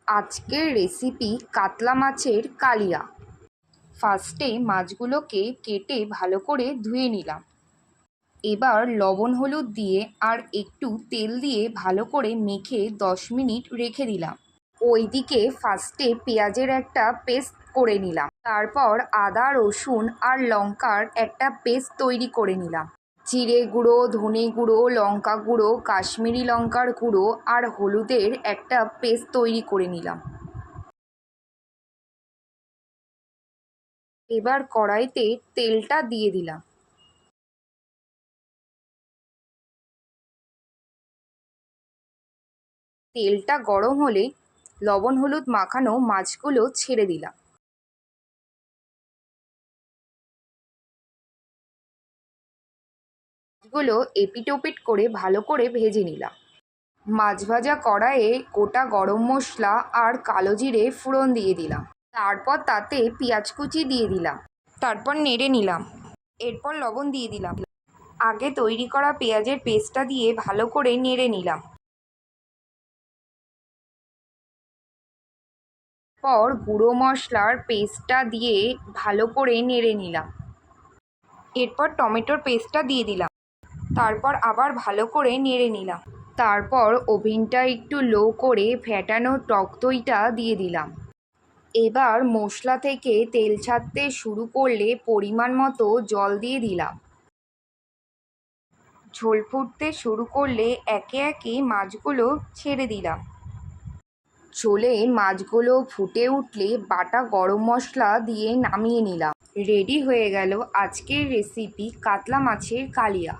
আজকের রেসিপি কাতলা মাছের কালিয়া। ফার্স্টে মাছগুলোকে কেটে ভালো করে ধুয়ে নিলাম। এবার লবণ হলুদ দিয়ে আর একটু তেল দিয়ে ভালো করে মেখে 10 মিনিট রেখে দিলাম। ওইদিকে ফার্স্টে পেঁয়াজের একটা পেস্ট করে নিলাম। তারপর আদা রসুন আর লঙ্কার একটা পেস্ট তৈরি করে নিলাম। জিরে গুঁড়ো, ধনে গুঁড়ো, লঙ্কা গুঁড়ো, কাশ্মীরি লঙ্কার গুঁড়ো আর হলুদের একটা পেস্ট তৈরি করে নিলাম। এবার কড়াইতে তেলটা দিয়ে দিলাম। তেলটা গরম হলে লবণ হলুদ মাখানো মাছগুলো ছেড়ে দিলাম। মাছগুলো এপিট ওপিট করে ভালো করে ভেজে নিলাম। মাছ ভাজা কড়াইয়ে গোটা গরম মশলা আর কালো জিরে ফোড়ন দিয়ে দিলাম। তারপর তাতে পেঁয়াজ কুচি দিয়ে দিলাম। তারপর নেড়ে নিলাম। এরপর লবণ দিয়ে দিলাম। আগে তৈরি করা পেঁয়াজের পেস্টটা দিয়ে ভালো করে নেড়ে নিলাম। পর গুঁড়ো মশলার পেস্টটা দিয়ে ভালো করে নেড়ে নিলাম। এরপর টমেটোর পেস্টটা দিয়ে দিলাম। তারপর আবার ভালো করে নেড়ে নিলাম। তারপর ওভেনটা একটু লো করে ফ্যাটানো টক দইটা দিয়ে দিলাম। এবার মশলা থেকে তেল ছাড়তে শুরু করলে পরিমাণ মতো জল দিয়ে দিলাম। ঝোল ফুটতে শুরু করলে একে একে মাছগুলো ছেড়ে দিলাম। ঝোলে মাছগুলো ফুটে উঠলে বাটা গরম মশলা দিয়ে নামিয়ে নিলাম। রেডি হয়ে গেল আজকের রেসিপি কাতলা মাছের কালিয়া।